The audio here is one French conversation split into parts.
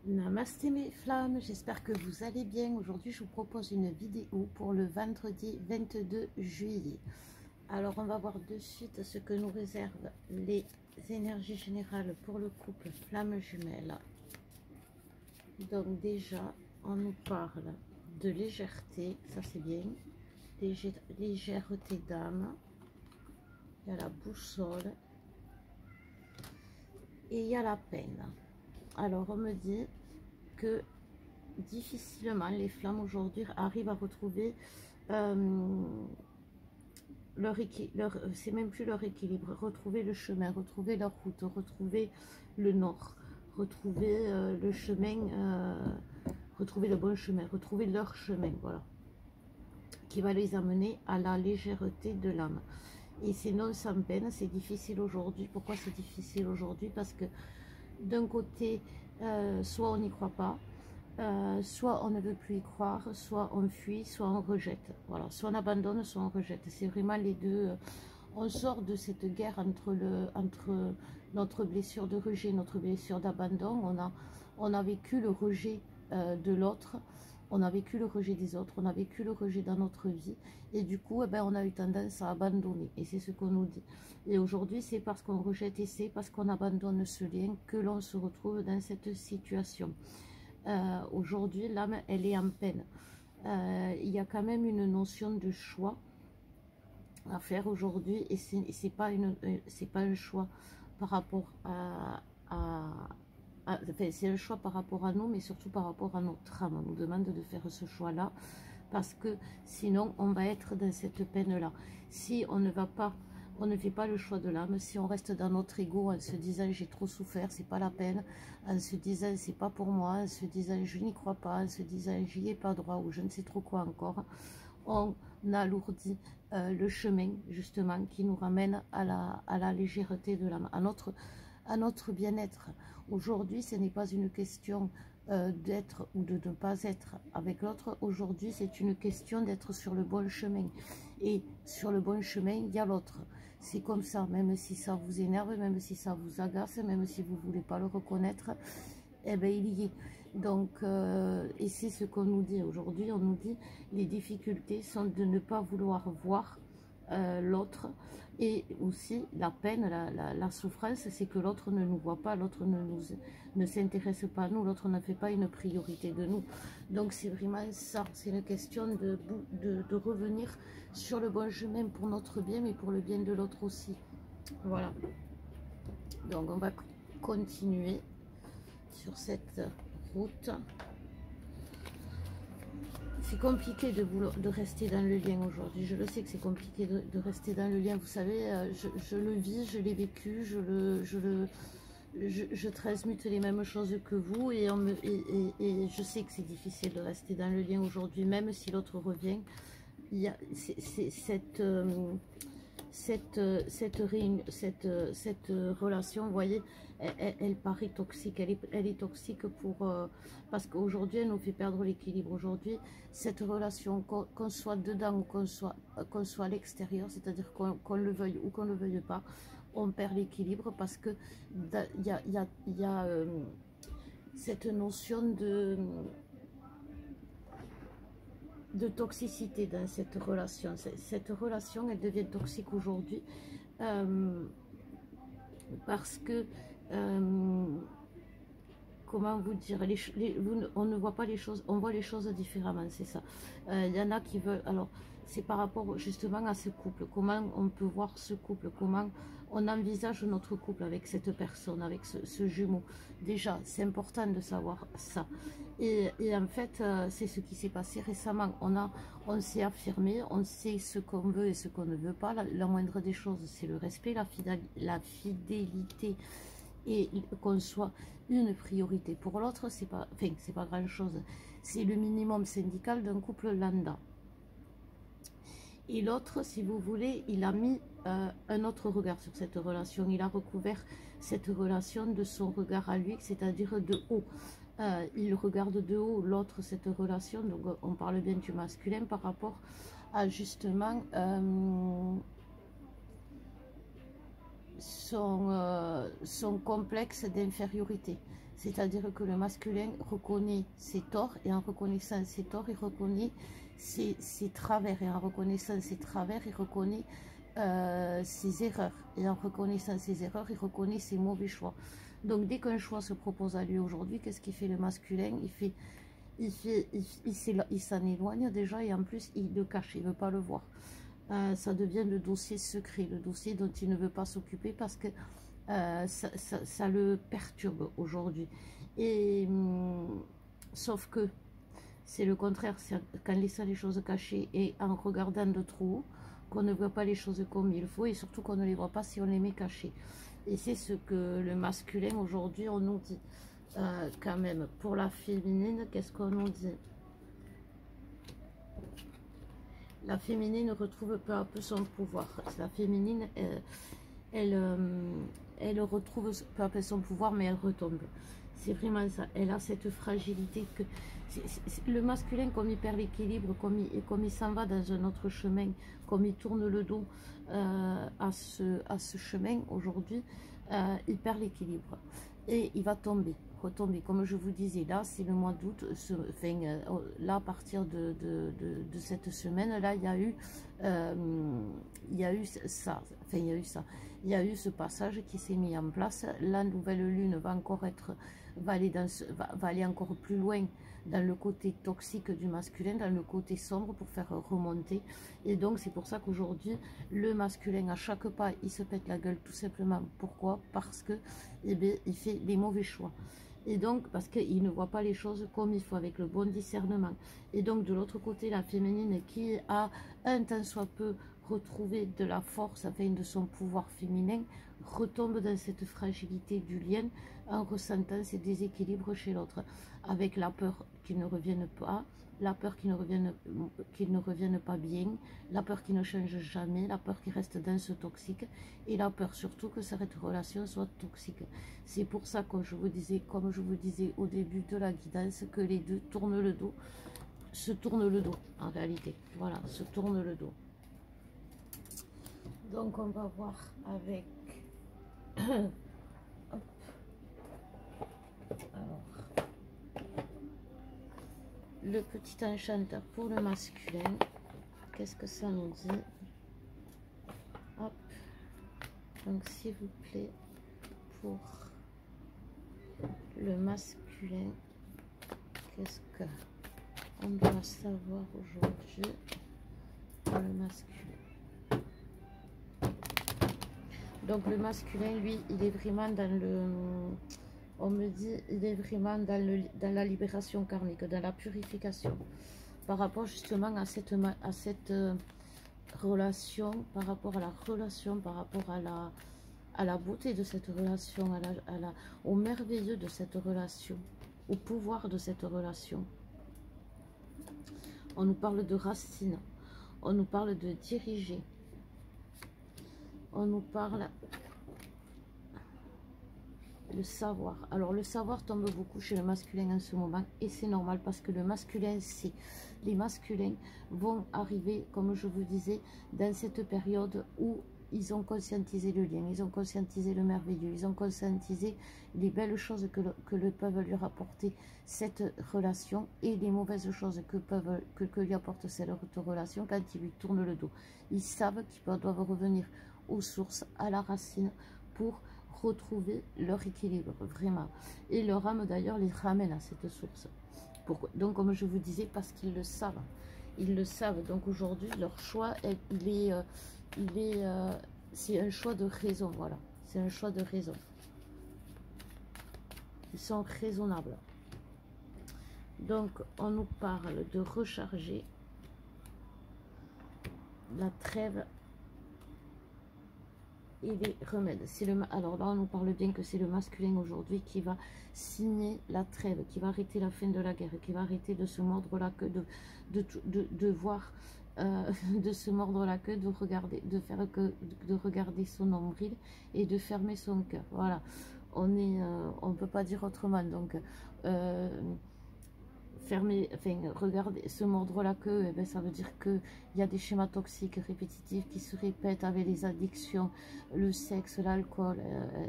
Namasté mes flammes, j'espère que vous allez bien. Aujourd'hui, je vous propose une vidéo pour le vendredi 22 juillet. Alors, on va voir de suite ce que nous réservent les énergies générales pour le couple flamme jumelle. Donc déjà, on nous parle de légèreté, ça c'est bien. Légèreté d'âme. Il y a la boussole. Et il y a la peine. Alors, on me dit que difficilement les flammes aujourd'hui arrivent à retrouver c'est même plus leur équilibre, retrouver le chemin, retrouver leur route, retrouver le nord, retrouver le chemin, retrouver le bon chemin, retrouver leur chemin, voilà, qui va les amener à la légèreté de l'âme. Et c'est non sans peine, c'est difficile aujourd'hui. Pourquoi c'est difficile aujourd'hui? Parce que d'un côté, soit on n'y croit pas, soit on ne veut plus y croire, soit on fuit, soit on rejette. Voilà, soit on abandonne, soit on rejette. C'est vraiment les deux. On sort de cette guerre entre notre blessure de rejet, notre blessure d'abandon. On a vécu le rejet de l'autre. On a vécu le rejet des autres, on a vécu le rejet dans notre vie, et du coup, on a eu tendance à abandonner, et c'est ce qu'on nous dit. Et aujourd'hui, c'est parce qu'on rejette et c'est parce qu'on abandonne ce lien que l'on se retrouve dans cette situation. Aujourd'hui, l'âme, elle est en peine. Il y a quand même une notion de choix à faire aujourd'hui, et c'est pas un choix par rapport enfin, c'est un choix par rapport à nous, mais surtout par rapport à notre âme. On nous demande de faire ce choix-là, parce que sinon, on va être dans cette peine-là. Si on ne va pas, on ne fait pas le choix de l'âme, si on reste dans notre ego en se disant j'ai trop souffert, c'est pas la peine, en se disant c'est pas pour moi, en se disant je n'y crois pas, en se disant j'y ai pas droit, ou je ne sais trop quoi encore, on alourdit le chemin justement qui nous ramène à la légèreté de l'âme, à notre bien-être. Aujourd'hui, ce n'est pas une question d'être ou de ne pas être avec l'autre. Aujourd'hui, c'est une question d'être sur le bon chemin. Et sur le bon chemin, il y a l'autre. C'est comme ça, même si ça vous énerve, même si ça vous agace, même si vous ne voulez pas le reconnaître, eh bien, il y est. Donc, et c'est ce qu'on nous dit aujourd'hui. On nous dit les difficultés sont de ne pas vouloir voir l'autre, et aussi la peine, la souffrance, c'est que l'autre ne nous voit pas, l'autre ne s'intéresse pas à nous, l'autre ne fait pas une priorité de nous. Donc c'est vraiment ça, c'est une question de revenir sur le bon chemin pour notre bien, mais pour le bien de l'autre aussi. Voilà. Donc on va continuer sur cette route. C'est compliqué de rester dans le lien aujourd'hui. Je le sais que c'est compliqué de rester dans le lien. Vous savez, je le vis, je l'ai vécu, je transmute les mêmes choses que vous, et je sais que c'est difficile de rester dans le lien aujourd'hui, même si l'autre revient. Il y a cette relation, vous voyez, elle paraît toxique, elle est toxique parce qu'aujourd'hui elle nous fait perdre l'équilibre. Aujourd'hui, cette relation, qu'on soit dedans ou qu'on soit à l'extérieur, c'est-à-dire qu'on le veuille ou qu'on ne le veuille pas, on perd l'équilibre, parce que il y a cette notion de toxicité dans cette relation. Cette relation, elle devient toxique aujourd'hui parce que comment vous dire, on ne voit pas les choses, on voit les choses différemment, c'est ça. Il y en a qui veulent, alors c'est par rapport justement à ce couple, comment on peut voir ce couple, comment on envisage notre couple avec cette personne, avec ce jumeau. Déjà, c'est important de savoir ça. Et en fait, c'est ce qui s'est passé récemment. On s'est affirmé, on sait ce qu'on veut et ce qu'on ne veut pas. La moindre des choses, c'est le respect, la fidélité, et qu'on soit une priorité pour l'autre. C'est pas, enfin, c'est pas grand chose, c'est le minimum syndical d'un couple lambda. Et l'autre, si vous voulez, il a mis un autre regard sur cette relation, il a recouvert cette relation de son regard à lui, c'est-à-dire de haut. Il regarde de haut l'autre, cette relation, donc on parle bien du masculin par rapport à justement son complexe d'infériorité. C'est-à-dire que le masculin reconnaît ses torts, et en reconnaissant ses torts, il reconnaît ses travers, et en reconnaissant ses travers, il reconnaît ses erreurs, et en reconnaissant ses erreurs, il reconnaît ses mauvais choix. Donc dès qu'un choix se propose à lui aujourd'hui, qu'est-ce qu'il fait le masculin? Il s'en éloigne déjà, et en plus il le cache, il ne veut pas le voir. Ça devient le dossier secret, le dossier dont il ne veut pas s'occuper parce que ça le perturbe aujourd'hui. Et sauf que c'est le contraire, c'est qu'en laissant les choses cachées et en regardant de trop haut, qu'on ne voit pas les choses comme il faut, et surtout qu'on ne les voit pas si on les met cachées. Et c'est ce que le masculin aujourd'hui on nous dit. Quand même, pour la féminine, qu'est-ce qu'on nous dit? La féminine retrouve peu à peu son pouvoir. La féminine, elle retrouve peu à peu son pouvoir, mais elle retombe. C'est vraiment ça. Elle a cette fragilité que le masculin, comme il perd l'équilibre, comme il s'en va dans un autre chemin, comme il tourne le dos à ce chemin aujourd'hui, il perd l'équilibre et il va retomber. Comme je vous disais, là, c'est le mois d'août. Là, à partir de cette semaine-là, il y a eu ça. Enfin, il y a eu ça. Il y a eu ce passage qui s'est mis en place. La nouvelle lune va encore va aller encore plus loin dans le côté toxique du masculin, dans le côté sombre pour faire remonter. Et donc c'est pour ça qu'aujourd'hui le masculin, à chaque pas, il se pète la gueule, tout simplement. Pourquoi? Parce que il fait les mauvais choix. Et donc, parce qu'il ne voit pas les choses comme il faut, avec le bon discernement. Et donc, de l'autre côté, la féminine qui a un tant soit peu retrouvé de la force, afin de son pouvoir féminin, retombe dans cette fragilité du lien en ressentant ces déséquilibres chez l'autre, avec la peur qu'ils ne reviennent pas, la peur qu'ils ne reviennent pas bien, la peur qu'ils ne changent jamais, la peur qu'ils restent dans ce toxique, et la peur surtout que cette relation soit toxique. C'est pour ça que je vous disais, comme je vous disais au début de la guidance, que les deux tournent le dos, se tournent le dos en réalité. Voilà, se tournent le dos. Donc on va voir avec hop. Alors, le petit enchanteur pour le masculin, qu'est-ce que ça nous dit? Hop. Donc s'il vous plaît, pour le masculin, qu'est-ce que on doit savoir aujourd'hui pour le masculin? Donc le masculin, lui, il est vraiment dans le... On me dit, il est vraiment dans la libération karmique, dans la purification. Par rapport justement à cette relation, par rapport à la relation, par rapport à la beauté de cette relation, au merveilleux de cette relation, au pouvoir de cette relation. On nous parle de racines, on nous parle de diriger. On nous parle le savoir. Alors le savoir tombe beaucoup chez le masculin en ce moment, et c'est normal parce que le masculin, c'est les masculins vont arriver, comme je vous disais, dans cette période où ils ont conscientisé le lien, ils ont conscientisé le merveilleux, ils ont conscientisé les belles choses que peuvent lui rapporter cette relation, et les mauvaises choses que lui apporte cette relation quand ils lui tournent le dos. Ils savent qu'ils doivent revenir aux sources, à la racine, pour retrouver leur équilibre, vraiment. Et leur âme d'ailleurs les ramène à cette source. Pourquoi? Donc comme je vous disais, parce qu'ils le savent. Ils le savent. Donc aujourd'hui, leur choix, c'est un choix de raison, voilà. C'est un choix de raison. Ils sont raisonnables. Donc on nous parle de recharger la trêve et les remèdes. Alors là, on nous parle bien que c'est le masculin aujourd'hui qui va signer la trêve, qui va arrêter la fin de la guerre, qui va arrêter de se mordre la queue, de se mordre la queue, de regarder son nombril et de fermer son cœur. Voilà, on ne peut pas dire autrement. Donc regarder, se mordre la queue, eh ben, ça veut dire qu'il y a des schémas toxiques répétitifs qui se répètent avec les addictions, le sexe, l'alcool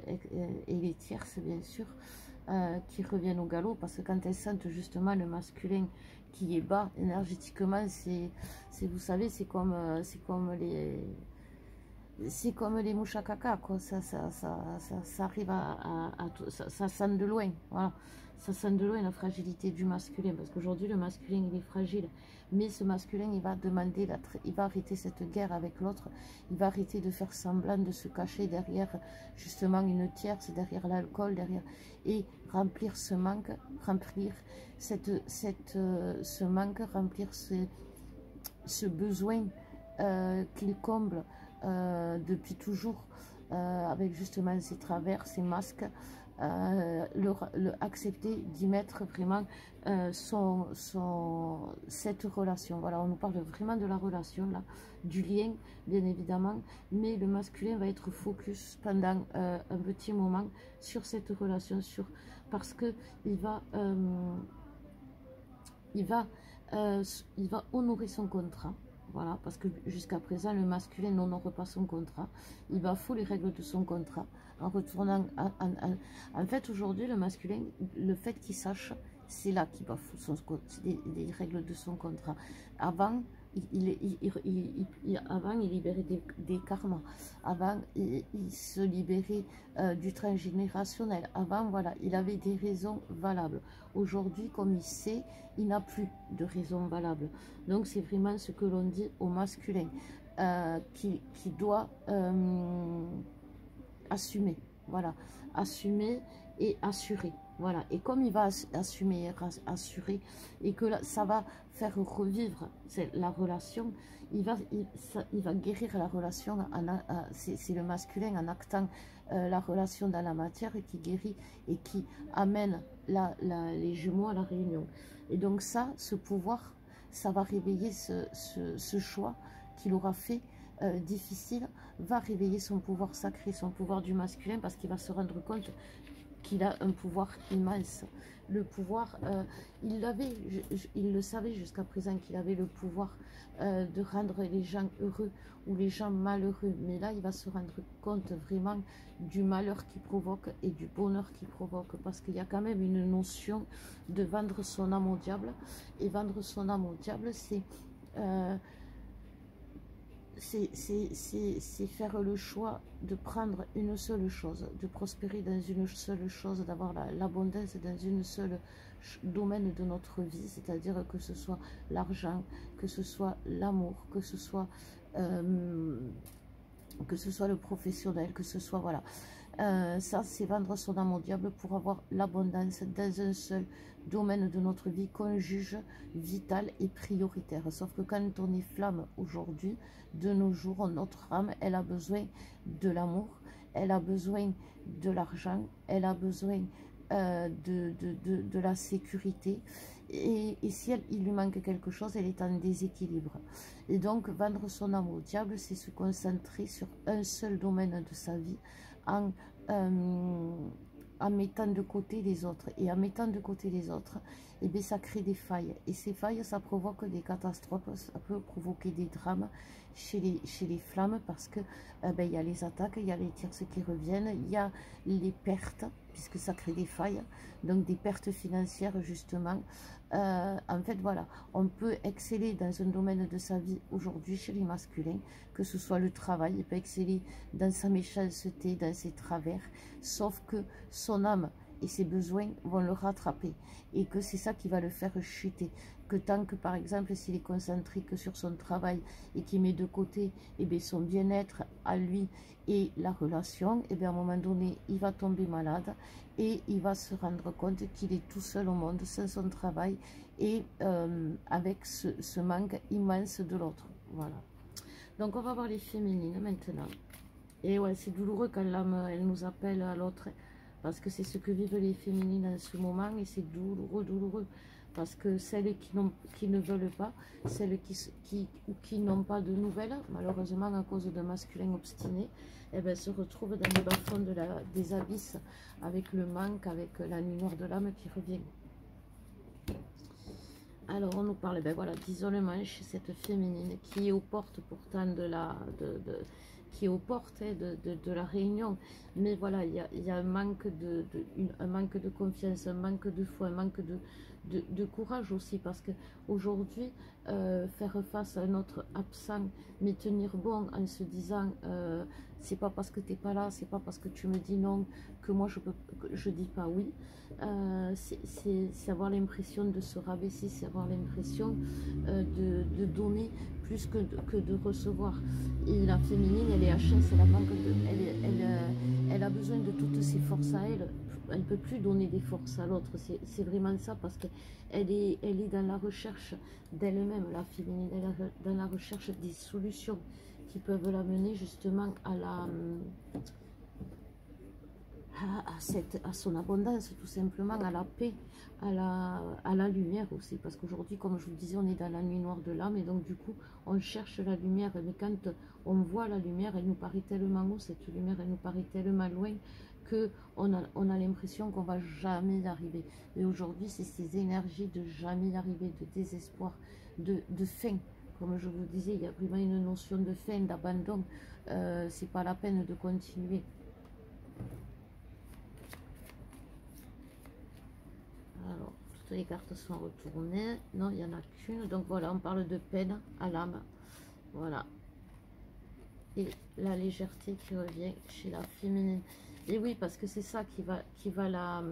et les tierces, bien sûr. qui reviennent au galop, parce que quand elles sentent justement le masculin qui est bas énergétiquement, vous savez, c'est comme les mouches à caca, quoi. Ça arrive ça sent de loin, voilà. Ça sent de loin la fragilité du masculin, parce qu'aujourd'hui le masculin il est fragile, mais ce masculin il va demander, il va arrêter cette guerre avec l'autre, il va arrêter de faire semblant de se cacher derrière justement une tierce, derrière l'alcool, derrière, et remplir ce manque, remplir ce manque, remplir ce besoin qu'il comble depuis toujours, avec justement ses travers, ses masques, accepter d'y mettre vraiment cette relation. Voilà, on nous parle vraiment de la relation, là, du lien, bien évidemment, mais le masculin va être focus pendant un petit moment sur cette relation, parce que il va honorer son contrat. Voilà, parce que jusqu'à présent, le masculin n'honore pas son contrat. Il bafoue les règles de son contrat en retournant... En fait, aujourd'hui, le masculin, le fait qu'il sache, c'est là qu'il bafoue les règles de son contrat. Avant, avant, il libérait des karmas. Avant, il se libérait du transgénérationnel. Avant, voilà, il avait des raisons valables. Aujourd'hui, comme il sait, il n'a plus de raisons valables. Donc, c'est vraiment ce que l'on dit au masculin, qui doit assumer. Voilà, assumer et assurer. Voilà, et comme il va assumer et assurer, et que là, ça va faire revivre la relation, il va guérir la relation, c'est le masculin en actant la relation dans la matière qui guérit et qui amène les jumeaux à la réunion. Et donc ça, ce pouvoir, ça va réveiller ce choix qu'il aura fait difficile, va réveiller son pouvoir sacré, son pouvoir du masculin, parce qu'il va se rendre compte qu'il a un pouvoir immense. Le pouvoir, il le savait jusqu'à présent qu'il avait le pouvoir de rendre les gens heureux ou les gens malheureux. Mais là, il va se rendre compte vraiment du malheur qu'il provoque et du bonheur qu'il provoque. Parce qu'il y a quand même une notion de vendre son âme au diable. Et vendre son âme au diable, c'est faire le choix de prendre une seule chose, de prospérer dans une seule chose, d'avoir l'abondance dans une seule domaine de notre vie, c'est-à-dire que ce soit l'argent, que ce soit l'amour, que ce soit le professionnel, que ce soit, voilà. Ça, c'est vendre son âme au diable pour avoir l'abondance dans un seul domaine de notre vie qu'on juge vital et prioritaire. Sauf que quand on est flamme aujourd'hui, de nos jours, notre âme, elle a besoin de l'amour, elle a besoin de l'argent, elle a besoin de la sécurité. Et si il lui manque quelque chose, elle est en déséquilibre. Et donc, vendre son âme au diable, c'est se concentrer sur un seul domaine de sa vie en mettant de côté les autres. Et en mettant de côté les autres, eh bien, ça crée des failles. Et ces failles, ça provoque des catastrophes, ça peut provoquer des drames chez les flammes, parce que il y a les attaques, il y a les tierces qui reviennent, il y a les pertes, puisque ça crée des failles, donc des pertes financières justement. En fait, voilà, on peut exceller dans un domaine de sa vie aujourd'hui chez les masculins, que ce soit le travail, il peut exceller dans sa méchanceté, dans ses travers, sauf que son âme et ses besoins vont le rattraper, et que c'est ça qui va le faire chuter. Que tant que, par exemple, s'il est concentré que sur son travail et qu'il met de côté son bien-être à lui et la relation, à un moment donné, il va tomber malade et il va se rendre compte qu'il est tout seul au monde sans son travail et avec ce manque immense de l'autre. Voilà. Donc, on va voir les féminines maintenant. Et ouais, c'est douloureux quand l'âme, elle nous appelle à l'autre, parce que c'est ce que vivent les féminines en ce moment, et c'est douloureux, douloureux. Parce que celles qui ne veulent pas, celles qui n'ont pas de nouvelles, malheureusement à cause de masculins obstinés, se retrouvent dans les bas-fonds des abysses, avec le manque, avec la nuit noire de l'âme qui revient. Alors on nous parle d'isolement chez cette féminine qui est aux portes pourtant qui est aux portes de la réunion. Mais voilà, il y a un manque un manque de confiance, un manque de foi, un manque de courage aussi, parce que aujourd'hui, faire face à notre absent, mais tenir bon en se disant c'est pas parce que t'es pas là, c'est pas parce que tu me dis non que moi je dis pas oui. C'est avoir l'impression de se rabaisser, c'est avoir l'impression de donner plus que de recevoir. Et la féminine, elle est HS, elle a besoin de toutes ses forces à elle. Elle ne peut plus donner des forces à l'autre. C'est vraiment ça, parce qu'elle est dans la recherche d'elle-même, la féminine. Elle est dans la recherche des solutions qui peuvent l'amener justement à son abondance, tout simplement, à la paix, à la lumière aussi, parce qu'aujourd'hui, comme je vous disais, on est dans la nuit noire de l'âme, et donc du coup on cherche la lumière, mais quand on voit la lumière, elle nous paraît tellement haut, cette lumière, elle nous paraît tellement loin, que on a l'impression qu'on va jamais y arriver. Et aujourd'hui, c'est ces énergies de jamais y arriver, de désespoir, de fin. Comme je vous disais, il y a vraiment une notion de fin, d'abandon. C'est pas la peine de continuer. Alors, toutes les cartes sont retournées. Non, il n'y en a qu'une. Donc voilà, on parle de peine à l'âme. Voilà. Et la légèreté qui revient chez la féminine. Et oui, parce que c'est ça qui va la...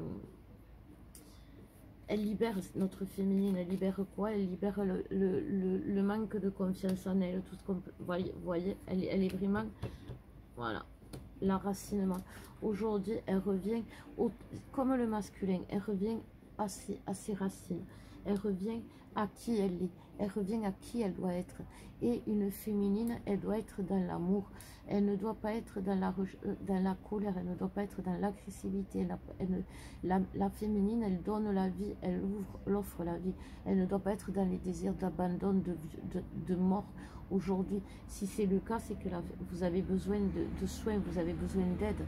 Elle libère notre féminine. Elle libère quoi? Elle libère le manque de confiance en elle. Tout ce qu'on peut... voyez, elle est vraiment... Voilà. L'enracinement. Aujourd'hui, elle revient comme le masculin. Elle revient à ses racines. Elle revient à qui elle est. Elle revient à qui elle doit être. Et une féminine, elle doit être dans l'amour. Elle ne doit pas être dans la colère. Elle ne doit pas être dans l'agressivité. La féminine, elle donne la vie. Elle offre la vie. Elle ne doit pas être dans les désirs d'abandon, de mort. Aujourd'hui, si c'est le cas, c'est que vous avez besoin de soins, vous avez besoin d'aide.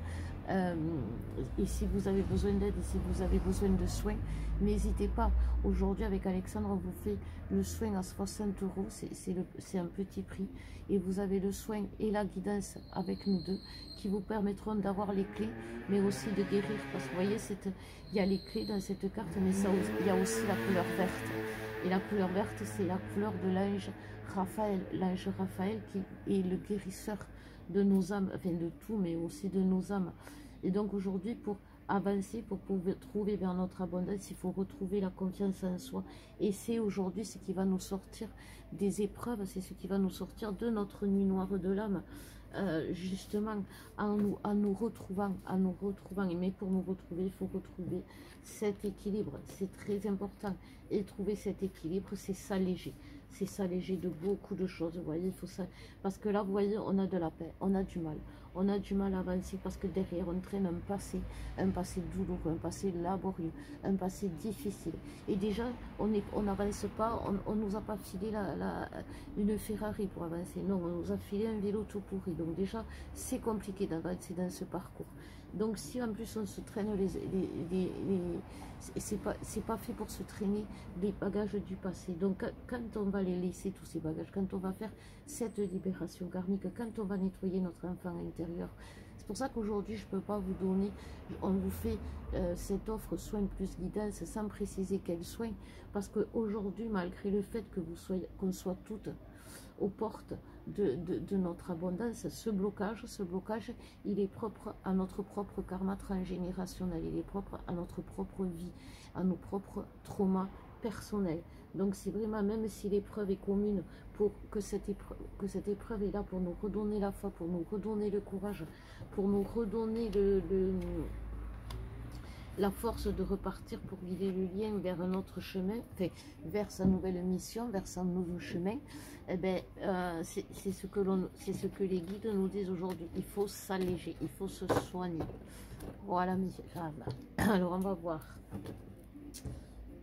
Et si vous avez besoin d'aide, et si vous avez besoin de soins, n'hésitez pas. Aujourd'hui, avec Alexandre, on vous fait le soin à 60 €. C'est un petit prix. Et vous avez le soin et la guidance avec nous deux qui vous permettront d'avoir les clés, mais aussi de guérir. Parce que vous voyez, il y a les clés dans cette carte, mais il y a aussi la couleur verte. Et la couleur verte, c'est la couleur de l'ange Raphaël qui est le guérisseur de nos âmes, enfin de tout, mais aussi de nos âmes. Et donc aujourd'hui, pour avancer, pour pouvoir trouver vers notre abondance, il faut retrouver la confiance en soi. Et c'est aujourd'hui ce qui va nous sortir des épreuves, c'est ce qui va nous sortir de notre nuit noire de l'âme. Justement en nous retrouvant, mais pour nous retrouver, il faut retrouver cet équilibre, c'est très important, et trouver cet équilibre, c'est s'alléger de beaucoup de choses, vous voyez, il faut ça, parce que là, vous voyez, on a de la peine, on a du mal à avancer, parce que derrière, on traîne un passé douloureux, un passé laborieux, un passé difficile, et déjà, on n'avance pas, on nous a pas filé une Ferrari pour avancer, non, on nous a filé un vélo tout pourri, donc déjà, c'est compliqué d'avancer dans ce parcours. Donc si en plus on se traîne c'est pas fait pour se traîner les bagages du passé. Donc quand on va les laisser, tous ces bagages, quand on va faire cette libération karmique, quand on va nettoyer notre enfant intérieur, c'est pour ça qu'aujourd'hui je ne peux pas vous donner, on vous fait cette offre soins plus guidance sans préciser quels soins, parce qu'aujourd'hui, malgré le fait que qu'on soit toutes aux portes de notre abondance, ce blocage, il est propre à notre propre karma transgénérationnel, il est propre à notre propre vie, à nos propres traumas personnels. Donc c'est vraiment, même si l'épreuve est commune, pour que cette épreuve est là pour nous redonner la foi, pour nous redonner le courage, pour nous redonner la force de repartir pour guider le lien vers un autre chemin, enfin, vers sa nouvelle mission, vers son nouveau chemin. Eh ben, c'est ce que les guides nous disent aujourd'hui. Il faut s'alléger, il faut se soigner. Voilà, mes femmes. Alors, on va voir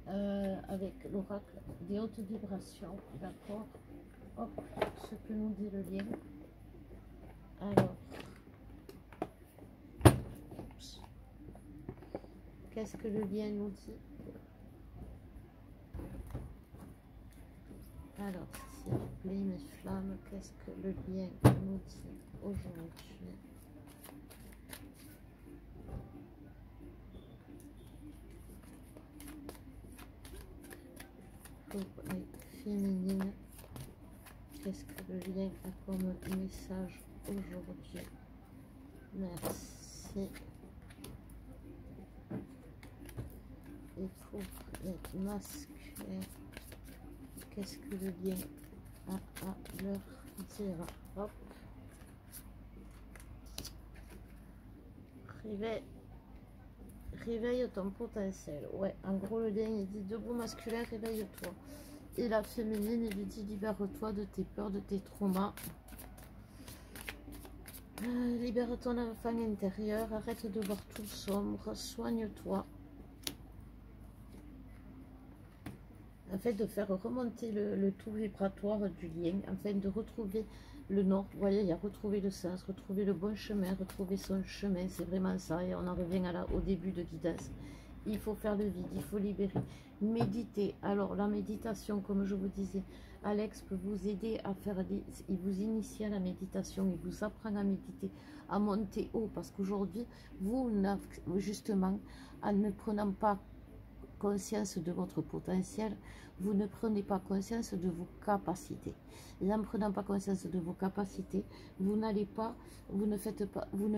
avec l'oracle des hautes vibrations, d'accord. Hop, ce que nous dit le lien. Alors, qu'est-ce que le lien nous dit? Alors, s'il vous plaît, mes flammes, qu'est-ce que le lien nous dit aujourd'hui? Pour les féminines, qu'est-ce que le lien a comme message aujourd'hui? Merci. Et pour les masculins, qu'est-ce que le lien a à leur dire? Hop. Réveille ton potentiel. Ouais, en gros, le lien, il dit debout masculin, réveille-toi. Et la féminine, il lui dit libère-toi de tes peurs, de tes traumas. Libère ton enfant intérieur, arrête de voir tout sombre, soigne-toi. Afin de faire remonter le taux vibratoire du lien, afin de retrouver le nord. Vous voyez, il y a retrouver le sens, retrouver le bon chemin, retrouver son chemin, c'est vraiment ça. Et on en revient au début de guidance. Il faut faire le vide, il faut libérer. Méditer. Alors, la méditation, comme je vous disais, Alex peut vous aider à faire, il vous initie à la méditation, il vous apprend à méditer, à monter haut, parce qu'aujourd'hui, vous, justement, en ne prenant pas conscience de votre potentiel, vous ne prenez pas conscience de vos capacités. Et en ne prenant pas conscience de vos capacités, vous n'allez pas, vous ne faites pas, vous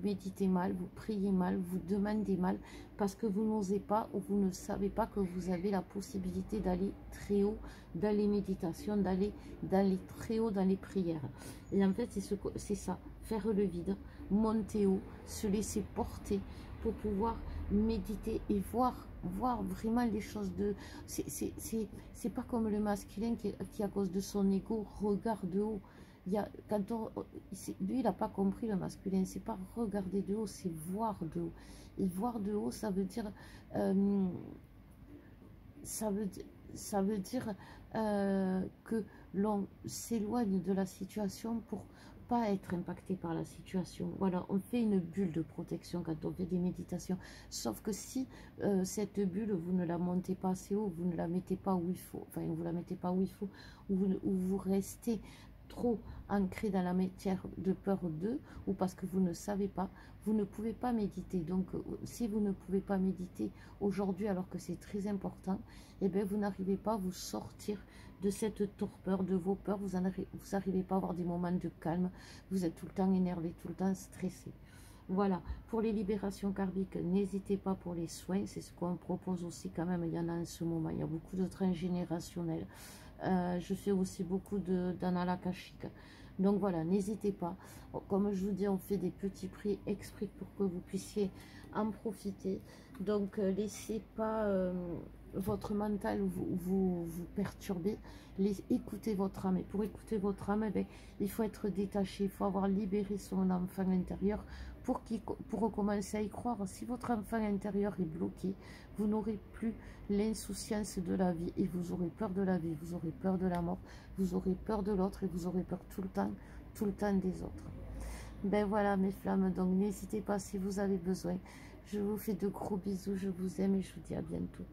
méditez mal, vous priez mal, vous demandez mal, parce que vous n'osez pas ou vous ne savez pas que vous avez la possibilité d'aller très haut dans les méditations, d'aller très haut dans les prières. Et en fait, c'est ça, faire le vide, monter haut, se laisser porter pour pouvoir méditer et voir vraiment les choses de... C'est pas comme le masculin qui à cause de son ego regarde de haut. Lui, il n'a pas compris le masculin. C'est pas regarder de haut, c'est voir de haut. Et voir de haut, ça veut dire... ça veut dire que l'on s'éloigne de la situation pour pas être impacté par la situation. Voilà, on fait une bulle de protection quand on fait des méditations. Sauf que si cette bulle, vous ne la montez pas assez haut, vous ne la mettez pas où il faut, enfin, vous la mettez pas où il faut, ou vous restez trop ancré dans la matière de peur d'eux, ou parce que vous ne savez pas, vous ne pouvez pas méditer. Donc, si vous ne pouvez pas méditer aujourd'hui, alors que c'est très important, eh bien, vous n'arrivez pas à vous sortir de cette torpeur, de vos peurs. Vous n'arrivez pas à avoir des moments de calme. Vous êtes tout le temps énervé, tout le temps stressé. Voilà, pour les libérations karmiques, n'hésitez pas pour les soins, c'est ce qu'on propose aussi quand même, il y en a en ce moment, il y a beaucoup de transgénérationnels. Je fais aussi beaucoup d'annales akashiques. Donc voilà, n'hésitez pas. Comme je vous dis, on fait des petits prix exprès pour que vous puissiez en profiter. Donc laissez pas votre mental vous perturber. Écoutez votre âme. Et pour écouter votre âme, eh il faut être détaché. Il faut avoir libéré son enfant intérieur pour recommencer à y croire. Si votre enfant intérieur est bloqué, vous n'aurez plus l'insouciance de la vie et vous aurez peur de la vie, vous aurez peur de la mort, vous aurez peur de l'autre et vous aurez peur tout le temps des autres. Ben voilà mes flammes, donc n'hésitez pas si vous avez besoin. Je vous fais de gros bisous, je vous aime et je vous dis à bientôt.